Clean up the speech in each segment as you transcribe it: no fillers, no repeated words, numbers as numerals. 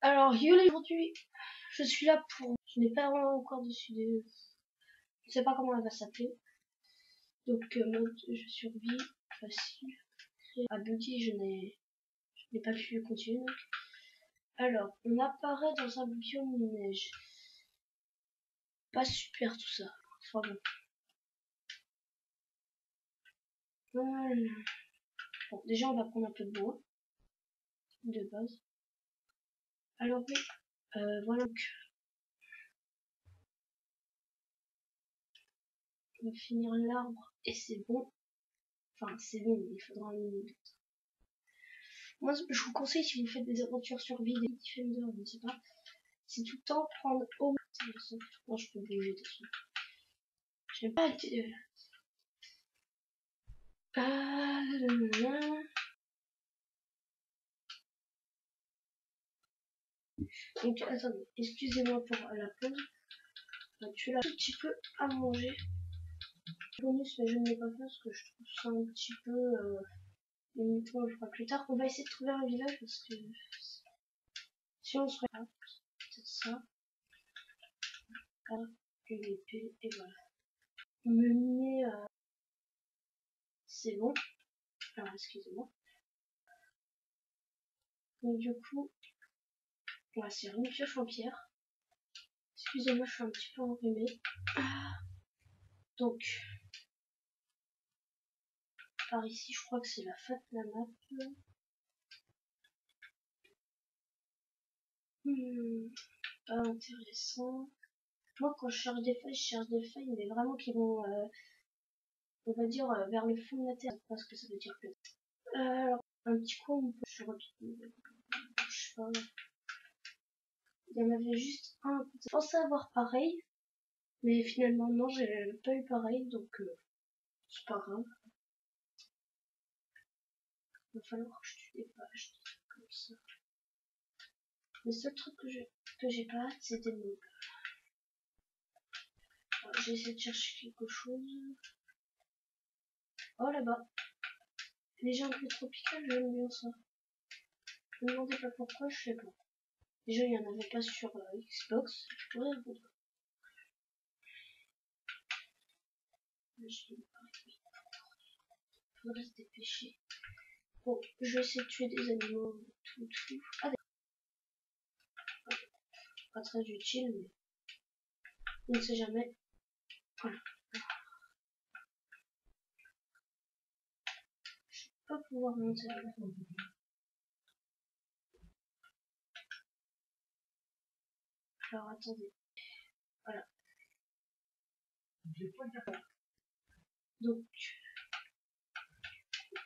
Alors, Yule, aujourd'hui, je suis là pour... Je n'ai pas vraiment encore décidé... Je sais pas comment elle va s'appeler. Donc, mode je survis, facile. À Buddy, je n'ai pas pu continuer. Alors, on apparaît dans un biome de neige. Pas super tout ça. Enfin bon. Voilà. Bon, déjà, on va prendre un peu de bois. De base. Alors, oui. Voilà. On va finir l'arbre et c'est bon. Enfin, c'est bon, il faudra un minute. Moi, je vous conseille, si vous faites des aventures sur vie, des Defender, je ne sais pas, c'est tout le temps prendre au moins... Non, je peux bouger de toute façon. Je n'ai pas été... Donc, attendez, excusez-moi pour la pause. Tu l'as un petit peu à manger. Bonus, mais je ne l'ai pas fait parce que je trouve ça un petit peu... limite, on le fera plus tard. On va essayer de trouver un village parce que... Si on se regarde, peut-être ça. Une épée, et voilà. Mener... C'est bon. Alors, excusez-moi. Donc, du coup... On va faire une pioche en pierre. Excusez-moi, je suis un petit peu enrhumée. Donc, par ici, je crois que c'est la fin de la map. Pas intéressant. Moi, quand je cherche des feuilles, mais vraiment qui vont, on va dire, vers le fond de la terre. Parce que ça veut dire que... alors, un petit coin, on peut... Je retrouve... Je sais pas. Il y en avait juste un. Je pensais avoir pareil. Mais finalement, non, j'ai pas eu pareil. Donc, c'est pas grave. Il va falloir que je tue des pages. Comme ça. Le seul truc que j'ai pas, c'est des mobs. J'ai essayé de chercher quelque chose. Oh là-bas. Les jungles tropicales, j'aime bien ça. Je me demandais pas pourquoi, je sais pas. Déjà, il y en avait pas sur Xbox. Je pourrais regarder. Il faudrait se dépêcher. Bon, je vais essayer de tuer des animaux tout. Ah, pas très utile, mais on ne sait jamais. Voilà. Je vais pas pouvoir monter à la fin. Alors, attendez. Voilà. Donc,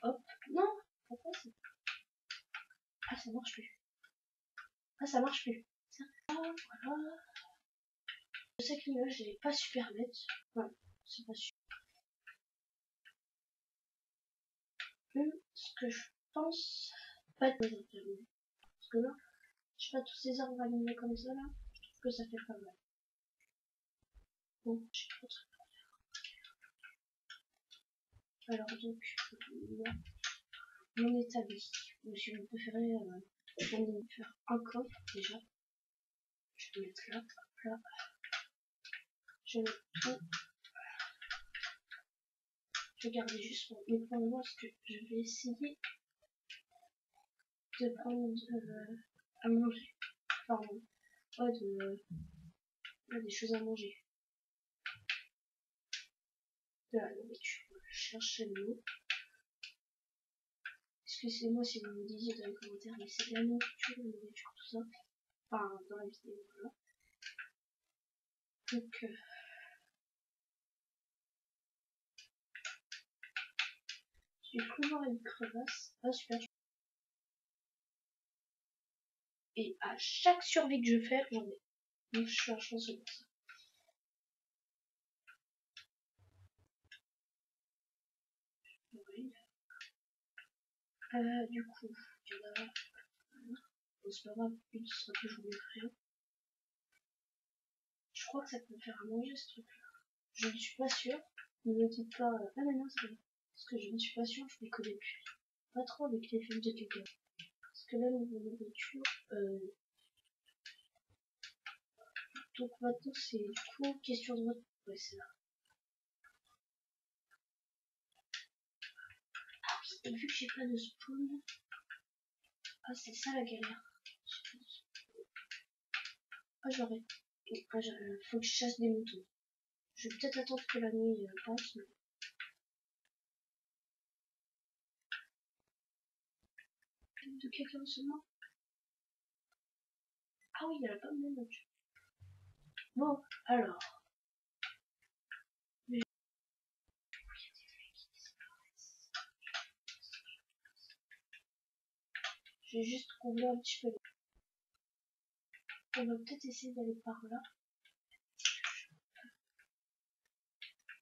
hop. Non, pourquoi c'est... Ah, ça marche plus. Ah, ça marche plus. Ah, voilà. Je sais que l'image n'est pas super nette. Voilà, c'est pas super. Ce que je pense... Pas de mes interviews. Parce que là, je sais pas, tous ces arbres alignés comme ça, là, je trouve que ça fait pas mal. Bon, j'ai trop de trucs. Alors donc, mon établi. Ou si vous préférez, on va faire un coffre déjà. Je vais mettre là, hop là. Je vais mettre tout. Je vais garder juste mes points de parce que je vais essayer de prendre à manger. Pardon. Pas des choses à manger. De la nourriture. Je cherche le mot. Excusez-moi si vous me disiez dans les commentaires, mais c'est de la nourriture, tout ça. Enfin, dans la vidéo, voilà. Donc, j'ai cru voir une crevasse. Ah, super. Et à chaque survie que je fais, j'en ai. Donc, je suis un chanceux pour ça. Oui. Du coup, il y en a. Bon, c'est pas grave, une sera toujours mieux que rien. Je crois que ça peut me faire à manger ce truc-là. Je ne suis pas sûre. Ne me dites pas. Ah, mais non, c'est bon. Parce que je ne suis pas sûre, je ne les connais plus. Pas trop avec les films de quelqu'un. Parce que là, niveau nourriture, Donc maintenant c'est du coup question de vote. Ouais, c'est là. Et vu que j'ai pas de spawn. Ah, c'est ça la galère. Ah, j'aurais. Ah, faut que je chasse des moutons. Je vais peut-être attendre que la nuit passe. Mais... de quelqu'un seulement. Ah oui, il y a la pomme de note. Bon, alors. Je vais juste combler un petit peu. On va peut-être essayer d'aller par là.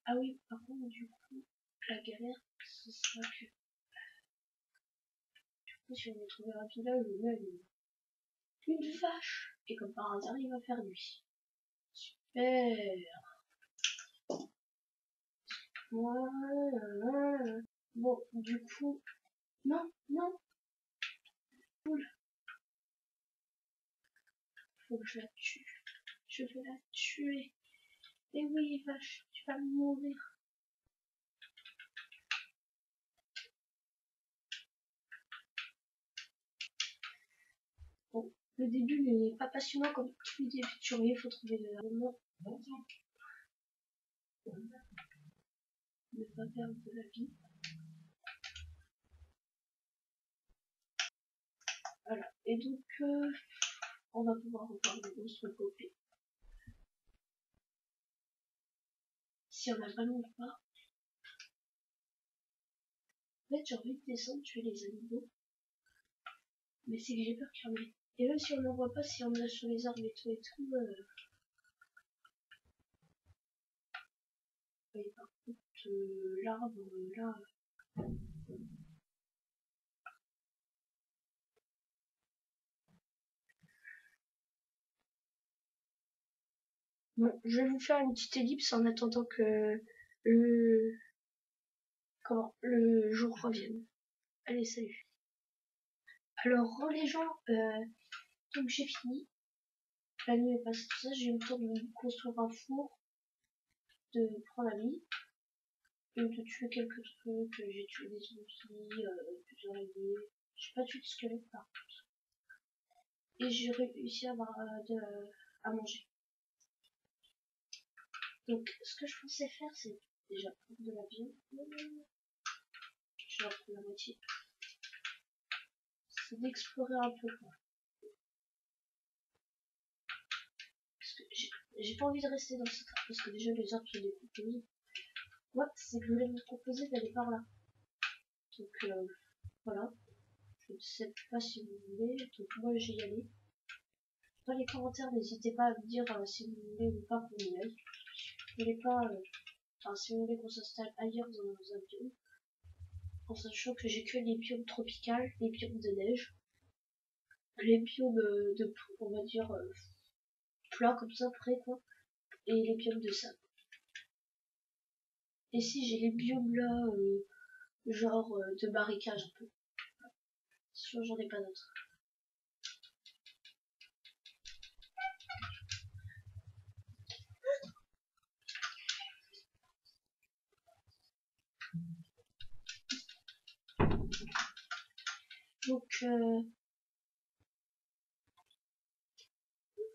Ah oui, par contre, du coup, la galère, ce sera que... Du coup, si on est trouvé un village où il y a une vache. Et comme par hasard, il va faire nuit. Super. Voilà. Bon, du coup... Non, non. Cool. Faut que je la tue. Je vais la tuer. Et oui, vache, tu vas mourir. Bon, le début n'est pas passionnant comme tous les débuts de survie, il faut trouver le moment. Ne pas perdre de la vie. Voilà. Et donc, on va pouvoir revoir les monstres popés. Si on a vraiment pas. En fait, j'ai envie de descendre, tuer les animaux. Mais c'est que j'ai peur qu'il y en ait. Et même si on n'en voit pas, si on est sur les arbres et tout, et par contre, l'arbre, là. Bon, je vais vous faire une petite ellipse en attendant que le, le jour revienne. Allez, salut. Alors, les gens, donc j'ai fini. La nuit est passée, tout ça, j'ai eu le temps de construire un four, de prendre la vie, de tuer quelques trucs, j'ai tué des zombies, des araignées, j'ai pas tué de squelettes par contre. Et j'ai réussi à avoir à manger. Donc, ce que je pensais faire, c'est déjà prendre de la viande. Je vais en prendre la moitié. C'est d'explorer un peu quoi. Parce que j'ai pas envie de rester dans cette arbre, parce que déjà les arbres se décomposent. Moi, c'est que je voulais vous proposer d'aller par là. Donc, voilà. Je ne sais pas si vous voulez, donc moi j'y allais. Dans les commentaires, n'hésitez pas à me dire si vous voulez ou pas qu'on y aille. Si vous voulez pas, enfin si vous voulez qu'on s'installe ailleurs dans un biome, en sachant que j'ai que les biomes tropicaux, les biomes de neige, les biomes on va dire, plats comme ça, près quoi, et les biomes de sable. Et si j'ai les biomes là, genre de marécage un peu. Sinon j'en ai pas d'autres.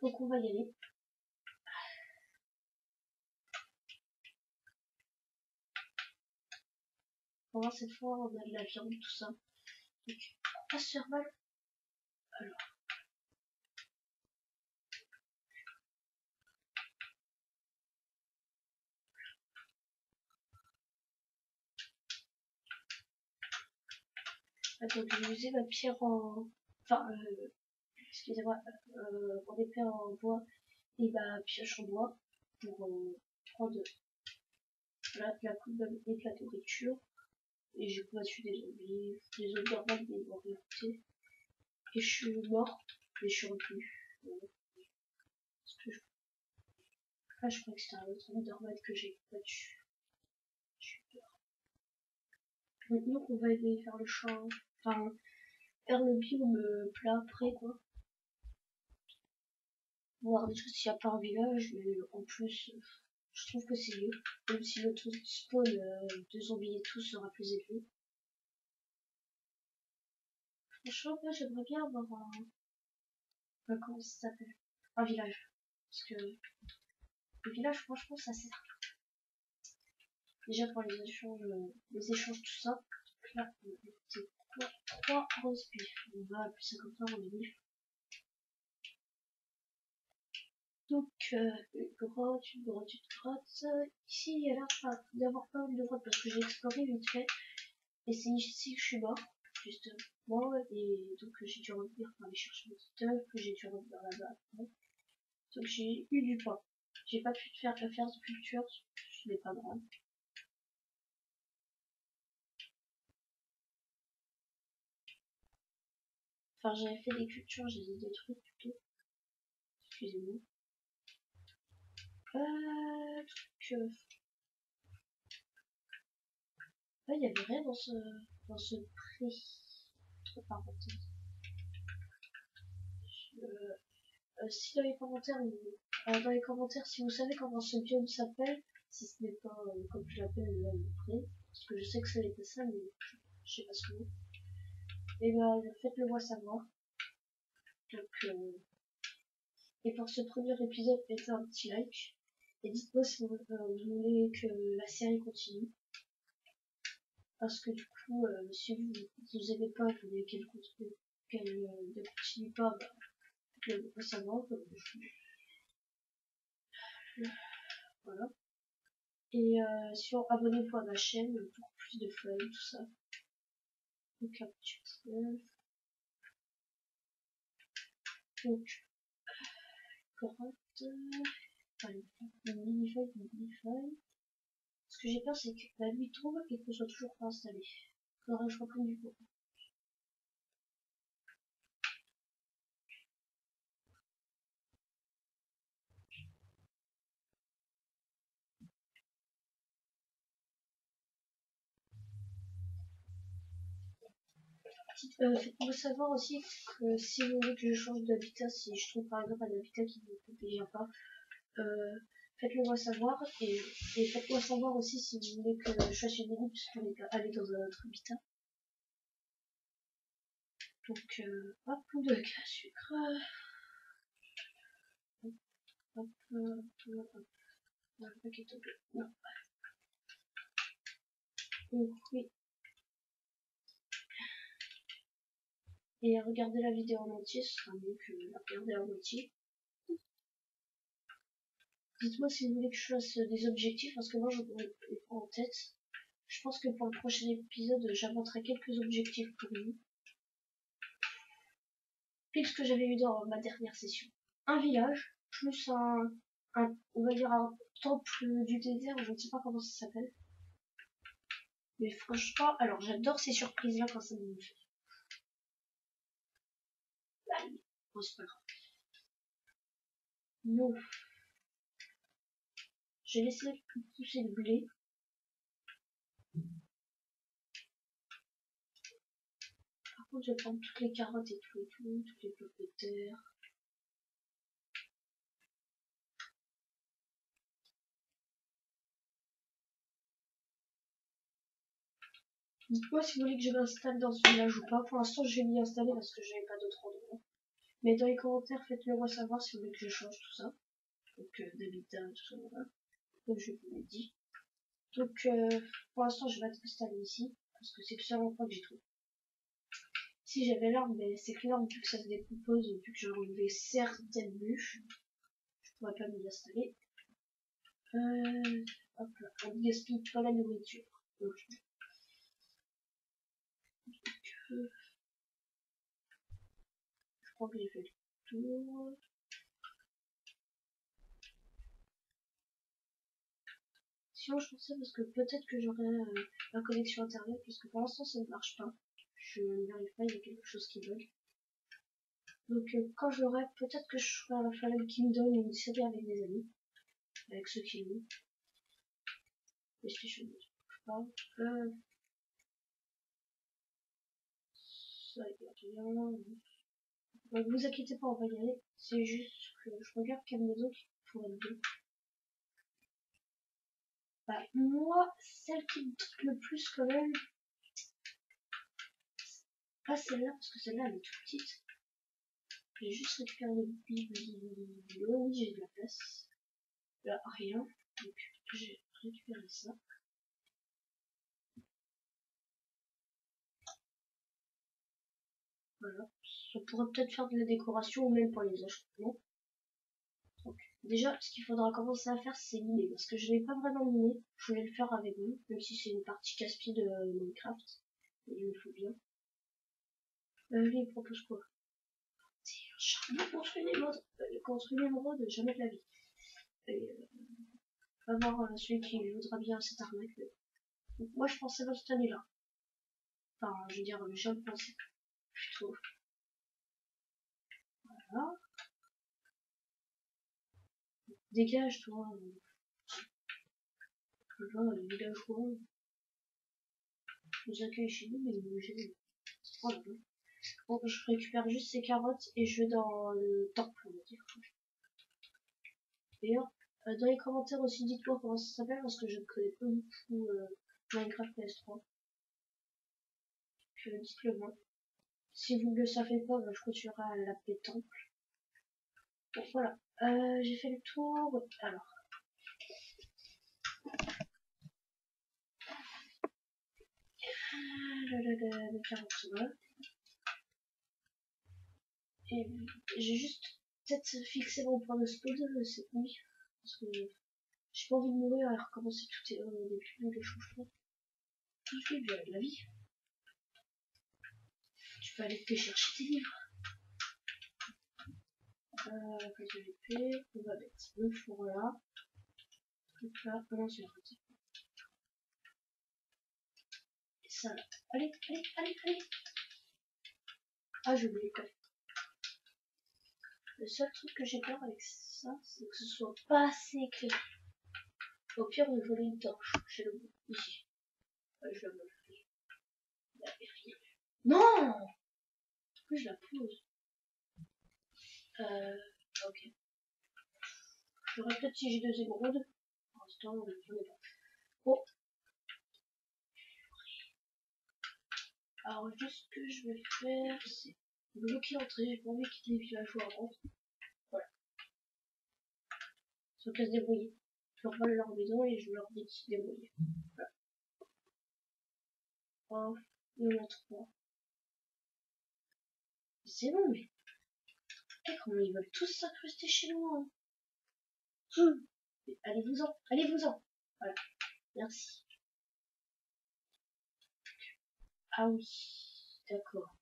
Donc on va y aller. On va voir cette fois, on a de la viande, tout ça. Donc, pas surval. Alors. Attends, je vais user ma pierre en... Enfin, excusez-moi, mon épée en bois et ma pioche en bois pour prendre la coupe et de la nourriture. Et j'ai combattu des zombies normales, des morts. Et je suis mort, mais je suis revenu. Ah, je crois que c'était un autre normal que j'ai combattu. J'ai peur. Maintenant qu'on va aller faire le champ, enfin, faire le biome plat après, quoi. voir des trucs s'il n'y a pas un village, mais en plus, je trouve que c'est mieux. Même si le taux de spawn de zombies et tout sera plus élevé. Franchement, moi j'aimerais bien avoir comment ça s'appelle? Un village. Parce que le village, franchement, ça sert. Déjà pour les échanges, tout ça. Donc là, c'est quoi? 3 roses beef. On va appeler ça comme ça, rose beef. Donc, une grotte, une grotte, une grotte. Ici, il y a l'air d'avoir pas mal de grottes parce que j'ai exploré vite fait. Et c'est ici que je suis mort, justement. Et donc, j'ai dû revenir pour aller chercher mon stuff, que j'ai dû revenir là-bas. Donc, j'ai eu du pain. J'ai pas pu faire de culture, ce n'est pas grave. Enfin, j'avais fait des cultures, j'ai détruit plutôt. Excusez-moi. Donc, il y avait rien dans ce pré. Entre parenthèses. Si dans les commentaires, si vous savez comment ce biome s'appelle, si ce n'est pas comme je l'appelle le pré, parce que je sais que ça n'était ça, mais je sais pas ce que c'est. Et ben, faites-le moi savoir. Donc, et pour ce premier épisode, mettez un petit like. Et dites-moi si vous voulez que la série continue. Parce que du coup, si vous aimez pas, vous voulez qu'elle ne continue pas, bah, faites-le moi savoir. Voilà. Et sinon, abonnez-vous à ma chaîne pour plus de fun, tout ça. Donc, un petit peu. Donc, grotte. Enfin, une mini-feuille. Ce que j'ai peur, c'est que la nuit tombe et que ce soit toujours pas installé. Faudrait que je reprenne du coup. Faites-moi savoir aussi que si vous voulez que je change d'habitat, si je trouve par exemple un habitat qui ne me convient pas, faites-le moi savoir et faites-moi savoir aussi si vous voulez que je fasse une équipe pour aller dans un autre habitat. Donc, hop, de la sucre. Hop, hop, hop, hop. Un paquet de bleu. Non. Donc, oui. Et regardez la vidéo en entier, ce sera mieux que la regarder en moitié. Dites-moi si vous voulez que je fasse des objectifs, parce que moi je les prends en tête. Je pense que pour le prochain épisode, j'inventerai quelques objectifs pour vous. Pile ce que j'avais eu dans ma dernière session. Un village, plus on va dire un temple du désert, je ne sais pas comment ça s'appelle. Mais franchement, alors j'adore ces surprises-là quand ça me fait. Allez, bon, c'est pas grave. Non. J'ai laissé pousser le blé. Par contre, je vais prendre toutes les carottes et tout, toutes les pommes de terre. Dites-moi si vous voulez que je m'installe dans ce village ou pas. Pour l'instant, je vais m'y installer parce que je n'avais pas d'autre endroit. Mais dans les commentaires, faites-le moi savoir si vous voulez que je change tout ça. Donc, d'habitat, tout ça, voilà. Comme je vous l'ai dit. Donc, pour l'instant, je vais m'installer ici. Parce que c'est le seul endroit que j'ai trouvé. Si j'avais l'arbre, mais c'est que l'arbre, vu que ça se décompose, vu que j'ai enlevé certaines bûches, je pourrais pas m'y installer. Hop là, on gaspille pas la nourriture. Donc, je crois que j'ai fait le tour. Sinon, je pensais parce que peut-être que j'aurai la connexion internet, parce que pour l'instant ça ne marche pas. Je n'y arrive pas, il y a quelque chose qui bug. Donc quand je l'aurai, peut-être que je ferai un Fallen Kingdom ou une série avec des amis, avec ceux qui jouent. PlayStation 2, je sais pas. Ça y est, rien. Donc vous inquiétez pas, on va y aller. C'est juste que je regarde quelle maison qui pourrait être bien. Bah, moi, celle qui me tente le plus quand même, pas celle-là, parce que celle-là elle est toute petite. J'ai juste récupéré le biblio, oui j'ai de la place. Là, rien. Donc j'ai récupéré ça. Voilà. On pourrait peut-être faire de la décoration ou même pour les achetements. Donc, déjà, ce qu'il faudra commencer à faire, c'est miner. Parce que je n'ai pas vraiment miné. Je voulais le faire avec vous, même si c'est une partie casse-pied de Minecraft. Il me faut bien. Lui, il propose quoi? C'est un charbon contre une émeraude. Contre une émeraude, jamais de la vie. Et, on va voir celui qui voudra bien cette arnaque. Donc, moi, je pensais dans cette année-là. Enfin, je veux dire, je le pensais plutôt. Voilà. Dégage, toi. Là, les villageois nous accueillent chez nous, mais ils nous gênent. Oh là là. Bon, je récupère juste ces carottes et je vais dans le temple, on va dire. D'ailleurs, dans les commentaires aussi, dites-moi comment ça s'appelle parce que je ne connais pas beaucoup Minecraft PS3. Dites-le moi. Si vous ne le savez pas, bah, je continuerai à l'appeler temple. Bon, voilà. J'ai fait le tour. Alors. Le carotte, voilà. Et j'ai juste peut-être fixé mon point de spawn cette nuit. Parce que j'ai pas envie de mourir à recommencer tout au début de changements. Tout de suite, de la vie. Tu peux aller te chercher tes livres. Place de l'épée, on va mettre le four là. Donc là, non, c'est raté. Et ça là. Allez, allez, allez, allez. Ah, j'ai oublié quand même. Le seul truc que j'ai peur avec ça, c'est que ce soit pas assez éclairé. Au pire, on voler une torche. J'ai le bout. Ici. Je la vole. Il n'y avait rien. Non! Pourquoi je la pose? Ok. Je ferai peut-être si j'ai 2 émeraudes. Pour l'instant, j'en ai pas. Bon. Alors, juste ce que je vais faire, c'est bloquer l'entrée. J'ai pas envie que les villageois rentrent. Voilà. Ils sont qu'à se débrouiller. Je leur vole leur maison et je leur dis de se débrouiller. Voilà. Oh, il y en a 3. C'est bon, mais. Comment ils veulent tous s'incruster chez moi, hein. Allez-vous-en, allez-vous-en. Voilà, merci. Ah oui, d'accord.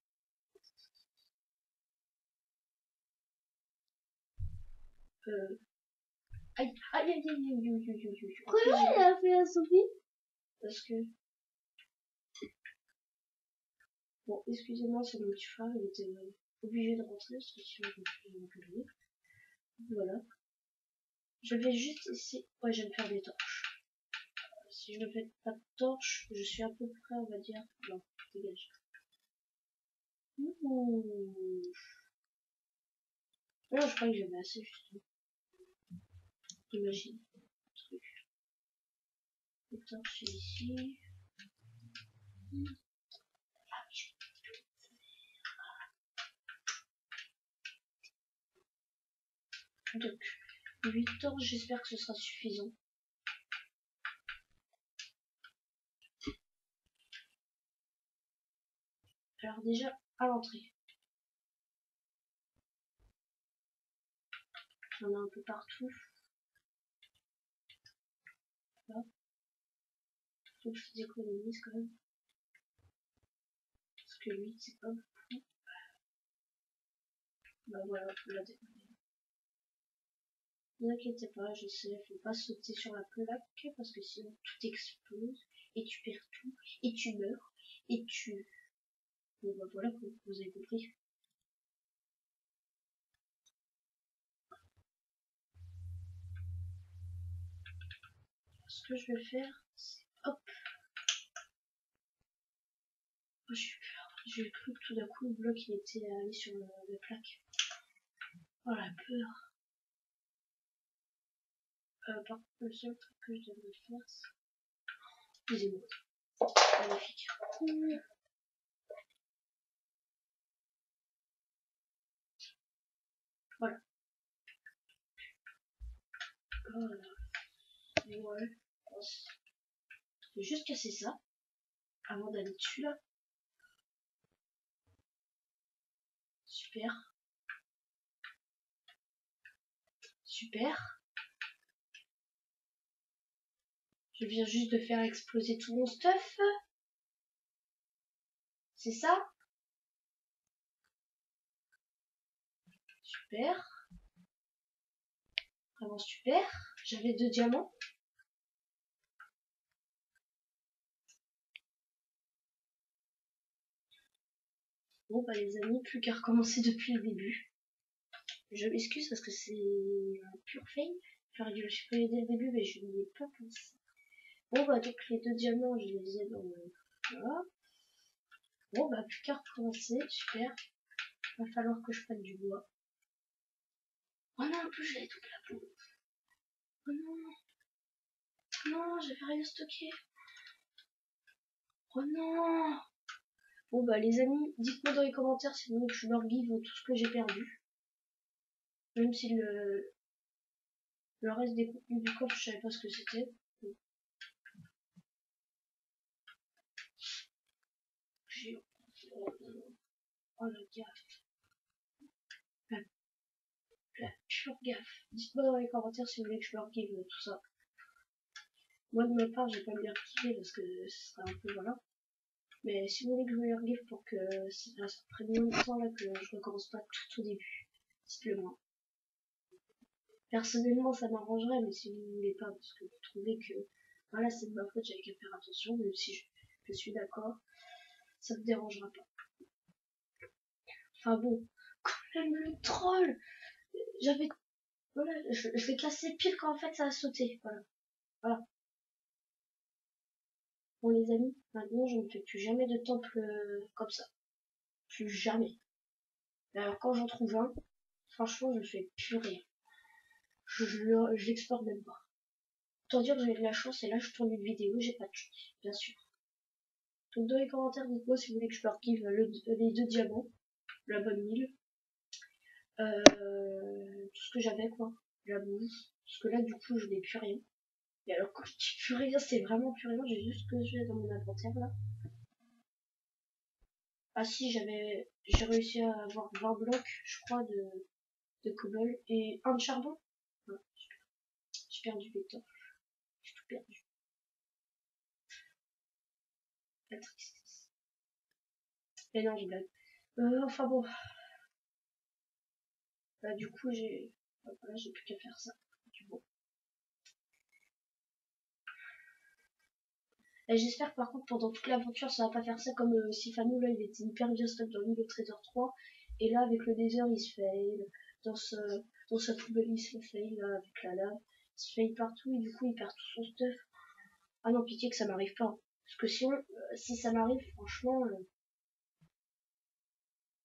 Aïe, aïe, aïe, aïe, aïe, aïe, aïe, aïe. Pourquoi elle a fait un Sophie? Parce que... Bon, excusez-moi, c'est mon petit frère, il était obligé de rentrer, parce que sinon je vais m'engueuler. Voilà. Je vais juste essayer... Ouais, je vais me faire des torches. Si je ne fais pas de torches, je suis à peu près, on va dire... Non, dégage. Ouh. Non, je crois que j'avais assez, justement. Imagine. Truc. Les torches ici. Donc, 8 torches, j'espère que ce sera suffisant. Alors déjà, à l'entrée. Il y en a un peu partout. Là. Faut que je les économise quand même. Parce que 8, c'est pas beaucoup. Bah voilà, faut la découvrir. Ne vous inquiétez pas, je sais, faut pas sauter sur la plaque parce que sinon tout explose et tu perds tout et tu meurs et tu... Bon bah voilà, vous avez compris. Ce que je vais faire, c'est hop. Oh, je suis peur. J'ai cru que tout d'un coup le bloc il était allé sur la plaque. Oh la peur. Par contre, le seul truc que je devrais faire, c'est les émotes. Magnifique. Voilà. Voilà. Ouais. Je vais juste casser ça avant d'aller dessus là. Super. Super. Je viens juste de faire exploser tout mon stuff. C'est ça? Super. Vraiment super. J'avais 2 diamants. Bon bah les amis, plus qu'à recommencer depuis le début. Je m'excuse parce que c'est un pur fail. J'aurais dû le supprimer dès le début mais je n'y ai pas pensé. Bon bah donc les 2 diamants je les ai dans le... Voilà. Bon bah plus qu'à recommencer, super. Va falloir que je prenne du bois. Oh non, en plus je l'ai tout la peau. Oh non. Non, j'avais rien stocké. Oh non. Bon bah les amis, dites-moi dans les commentaires si vous voulez que je leur give tout ce que j'ai perdu. Même si le reste des contenus du coffre, je savais pas ce que c'était. Oh la gaffe. La pure gaffe. Dites-moi dans les commentaires si vous voulez que je leur give tout ça. Moi de ma part, j'ai pas bien kiffé parce que ce serait un peu voilà. Mais si vous voulez que je leur give pour que ça prenne moins de temps là que je recommence pas tout au début, dites-le moi. Personnellement, ça m'arrangerait, mais si vous voulez pas, parce que vous trouvez que voilà, c'est de ma faute, j'avais qu'à faire attention, même si je suis d'accord, ça me dérangera pas. Enfin bon, quand même le troll, j'avais, voilà, je l'ai classé pile quand en fait ça a sauté, voilà. Voilà. Bon les amis, maintenant je ne fais plus jamais de temple comme ça. Plus jamais. Et alors quand j'en trouve un, franchement je fais plus rien. Je l'explore même pas. Autant dire que j'ai de la chance et là je tourne une vidéo, j'ai pas de chance, bien sûr. Donc dans les commentaires, dites-moi si vous voulez que je leur give les 2 diamants, la bonne mille, tout ce que j'avais quoi, la bouffe, parce que là du coup je n'ai plus rien. Et alors quand je dis plus rien, c'est vraiment plus rien, j'ai juste ce que j'ai dans mon inventaire là. Ah si, j'ai réussi à avoir 20 blocs, je crois, de cobble et un de charbon. Voilà, j'ai perdu les temps, j'ai tout perdu. La tristesse. Mais non, je blague. Enfin bon. Bah du coup voilà, j'ai plus qu'à faire ça. Du bon. Et j'espère que par contre pendant toute l'aventure ça va pas faire ça comme Sifano là il était hyper bien stock dans l'île de Trésor 3 et là avec le désert il se fail, dans, dans sa poubelle il se fail là avec la lave, il se fail partout et du coup il perd tout son stuff. Ah non pitié que ça m'arrive pas. Hein. Parce que sinon si ça m'arrive franchement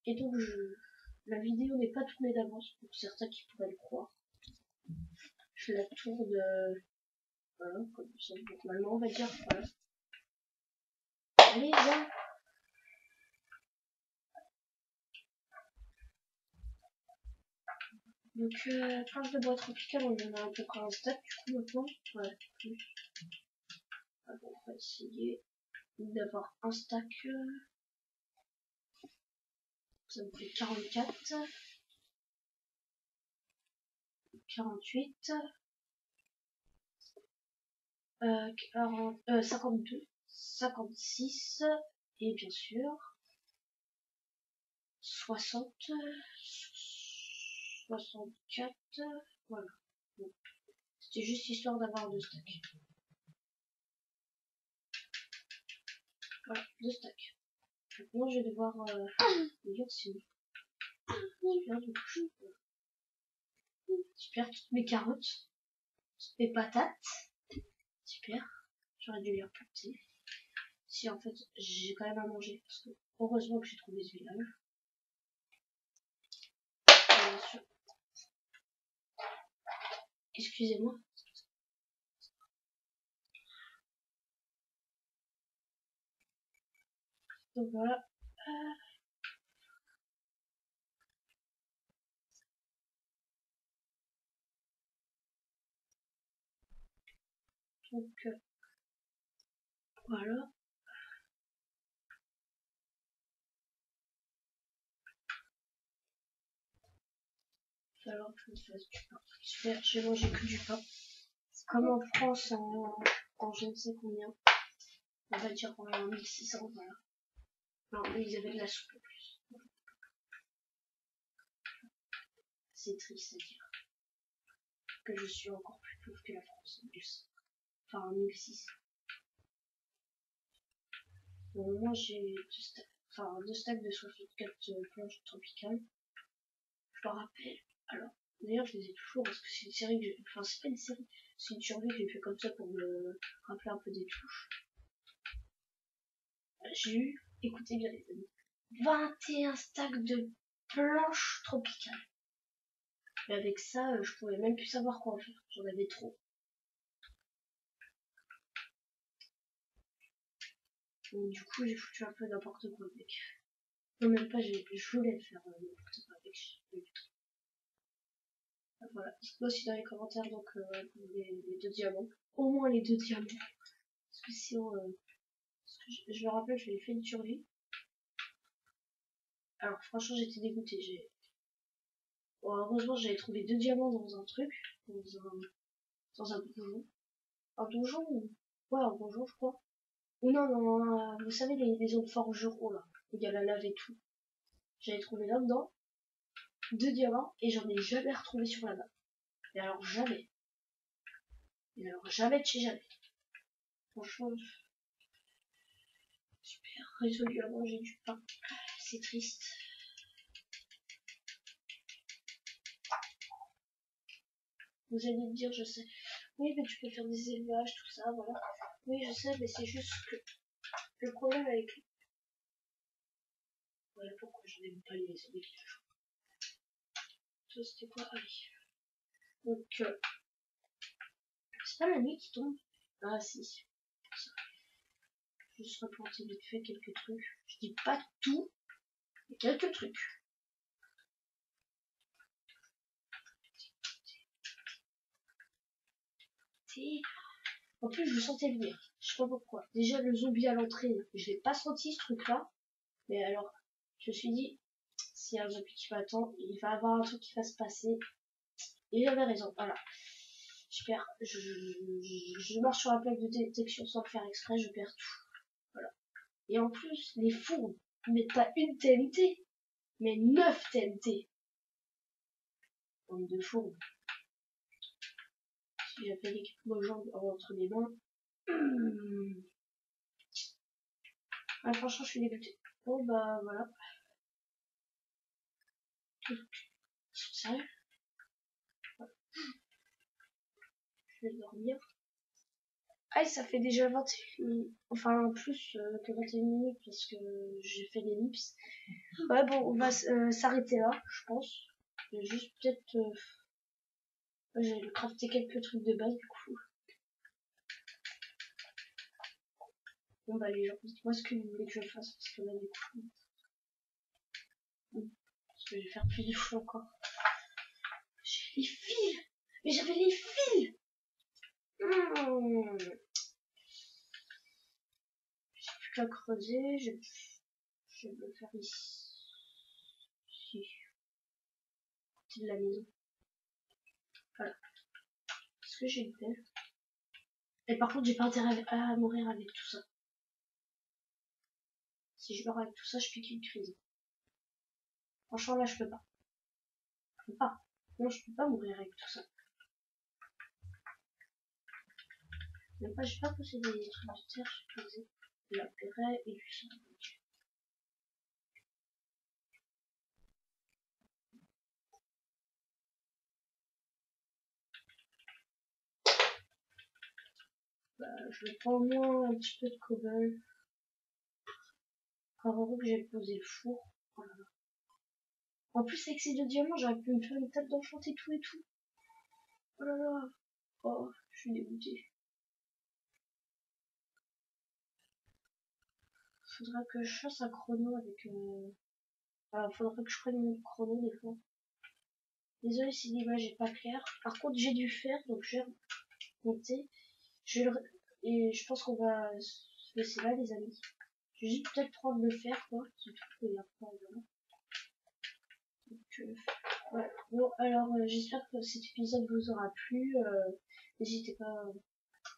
et donc la vidéo n'est pas tournée d'avance pour certains qui pourraient le croire. Je la tourne voilà comme ça normalement on va dire voilà. Allez viens. Donc, planche de bois tropicale, on en a à peu près un stack du coup maintenant. Ouais, plus. Alors, on va essayer d'avoir un stack. Ça me fait 44, 48, 52, 56 et bien sûr 60, 64. Voilà. Bon. C'était juste histoire d'avoir 2 stacks. Voilà, 2 stacks. Maintenant, je vais devoir dire si super toutes mes carottes, toutes mes patates. Super. J'aurais dû les replanter. Si en fait j'ai quand même à manger, parce que heureusement que j'ai trouvé ce village. Bien sûr. Excusez-moi. Donc voilà. Donc voilà. Alors que je me fasse du pain. Super, j'ai mangé que du pain. Comme en France en je ne sais combien. On va dire en 1600, voilà. Non, mais ils avaient de la soupe en plus. C'est triste à dire que je suis encore plus pauvre que la France en plus. Enfin, en 1600. Au moment, j'ai deux stacks de 64 planches tropicales. Je me rappelle. Alors, d'ailleurs, je les ai toujours parce que c'est une série que j'ai. Enfin, c'est pas une série, c'est une survie que j'ai fait comme ça pour me rappeler un peu des touches. J'ai eu, écoutez bien les amis, 21 stacks de planches tropicales. Et avec ça, je pouvais même plus savoir quoi en faire. J'en avais trop. Donc, du coup, j'ai foutu un peu n'importe quoi avec. Non, même pas, je voulais faire n'importe quoi avec. Voilà. Dites-moi aussi dans les commentaires donc les 2 diamants. Au moins les 2 diamants. Parce que sinon, je me rappelle, je l'ai fait une survie. Alors franchement, j'étais dégoûtée. Bon, heureusement, j'avais trouvé 2 diamants dans un truc, dans un donjon. Un donjon ou... Ouais, un donjon, je crois. Ou non, non, vous savez, les zones forgerons, là, où il y a la lave et tout. J'avais trouvé là-dedans 2 diamants, et j'en ai jamais retrouvé sur la map. Et alors, jamais. Et alors, jamais de chez jamais. Franchement, super résolu à manger du pain. C'est triste. Vous allez me dire, je sais. Oui, mais tu peux faire des élevages, tout ça, voilà. Oui, je sais, mais c'est juste que le problème avec... Voilà pourquoi je n'aime pas les élevages. Ça, c'était quoi? Ah oui. Donc, c'est pas la nuit qui tombe? Ah si. Je vais juste replanter vite fait quelques trucs. Je dis pas tout, mais quelques trucs. En plus, je le sentais venir. Je sais pas pourquoi. Déjà, le zombie à l'entrée, je l'ai pas senti ce truc-là. Mais alors, je me suis dit, s'il y a un zombie qui m'attend, il va y avoir un truc qui va se passer. Et j'avais raison, voilà. Super. Je marche sur la plaque de détection sans le faire exprès, je perds tout. Voilà. Et en plus, les fournes mettent pas une TNT, mais 9 TNT. Bande de fournes. Si j'avais l'équipement entre mes mains. Ah, franchement, je suis dégoûtée. Bon, bah, voilà. Sérieux? Voilà. Je vais dormir. Ah, ça fait déjà 21, enfin plus que 21 minutes parce que j'ai fait l'ellipse. Ouais, bon, on va s'arrêter là, je pense. Je vais juste peut-être... j'ai crafté quelques trucs de base du coup. Bon bah les gens, dites-moi ce que vous voulez que je fasse parce que là du coup... Parce que je vais faire plus de fou encore. J'ai les fils. Mais j'avais les fils. J'ai plus qu'à creuser. Je vais le faire ici. Côté de la maison. Voilà. Est-ce que j'ai une pelle? Et par contre, j'ai pas intérêt à mourir avec tout ça. Si je meurs avec tout ça, je pique une crise. Franchement, là, je peux pas. Je peux pas. Non, je peux pas mourir avec tout ça. Même pas, j'ai pas possédé des trucs de terre, j'ai posé de la grêle et du sang. Bah, je vais prendre au moins un petit peu de cobble. Heureux que j'ai posé le four. Oh là là. En plus, avec ces 2 diamants, j'aurais pu me faire une table d'enchant et tout et tout. Oh là là. Oh, je suis dégoûtée. Faudrait que je fasse un chrono avec... faudrait que je prenne mon chrono des fois. Désolé si l'image est pas claire. Par contre, j'ai dû faire, donc je vais monter. Et je pense qu'on va se laisser là, les amis. Je vais juste peut-être prendre le fer, quoi. C'est tout, il y a pas de... Donc, ouais. Bon, alors, j'espère que cet épisode vous aura plu. N'hésitez pas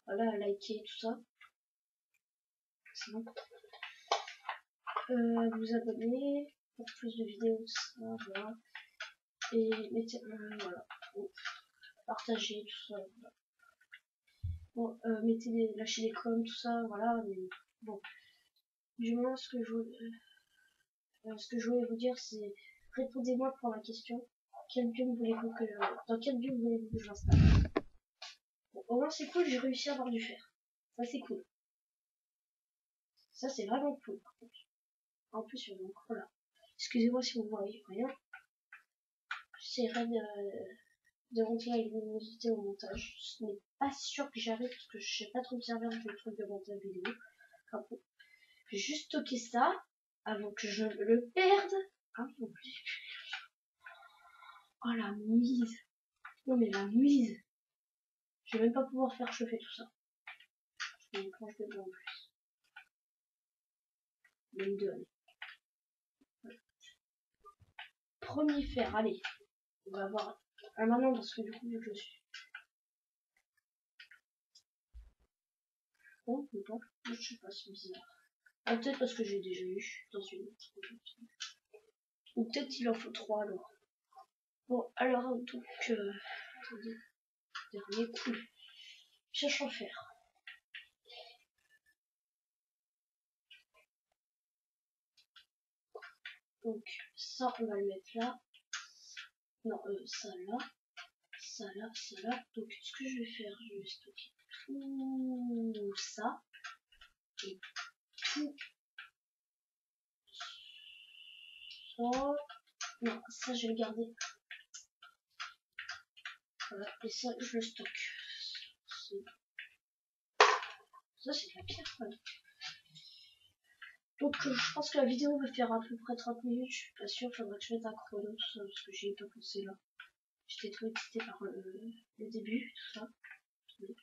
voilà, à liker tout ça. C'est bon. Vous abonner pour plus de vidéos, tout ça, voilà. Et mettez, voilà. Bon, partagez tout ça, voilà. Bon, lâchez des coms, tout ça, voilà. Mais bon, du moins, ce que je voulais vous dire, c'est répondez-moi pour la question. Dans quel biome voulez-vous que je m'installe? Bon, au moins c'est cool, j'ai réussi à avoir du fer. Ça c'est cool. Ça c'est vraiment cool par contre. En plus il y a donc voilà. Excusez-moi si vous voyez rien. J'essaierai de rentrer la luminosité au montage. Ce n'est pas sûr que j'arrive parce que je sais pas trop me servir du truc de montage vidéo. Enfin, bon. Je vais juste stocker ça avant que je le perde. Ah non plus. Oh la mise. Non mais la mise. Je vais même pas pouvoir faire chauffer tout ça. Je vais une planche de bois en plus. Même deux, allez. Voilà. Premier fer, allez. On va voir. Ah maintenant parce que du coup vu que je suis. Bon, ou pas. Je sais pas, c'est bizarre. Ah, peut-être parce que j'ai déjà eu dans une autre. Ou peut-être il en faut 3 alors. Bon, alors donc attendez. Dernier coup. Cherche en fer. Donc ça on va le mettre là. Non, ça là. Ça là, ça là. Donc ce que je vais faire, je vais stocker tout ça. Et tout ça. Non, ça je vais le garder. Voilà, et ça je le stocke. Ça c'est de la pierre quoi. Donc je pense que la vidéo va faire à peu près 30 minutes, je suis pas sûre, faudrait que je mette un chrono tout ça parce que j'y ai pas pensé là. J'étais trop excitée par le début, tout ça. Bon,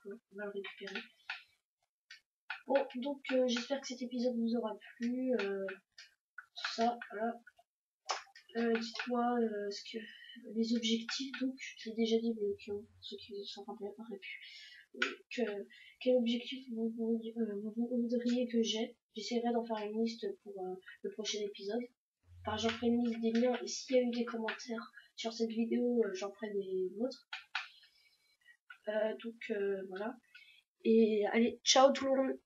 on va le récupérer. Bon, donc j'espère que cet épisode vous aura plu. Tout ça, voilà. Dites-moi ce que les objectifs, donc j'ai déjà dit mais ceux qui sont rappelés apparaît plus. Quel objectif vous voudriez que j'ai? J'essaierai d'en faire une liste pour le prochain épisode. Enfin, j'en ferai une liste des miens et s'il y a eu des commentaires sur cette vidéo, j'en ferai des vôtres. Donc voilà. Et allez, ciao tout le monde!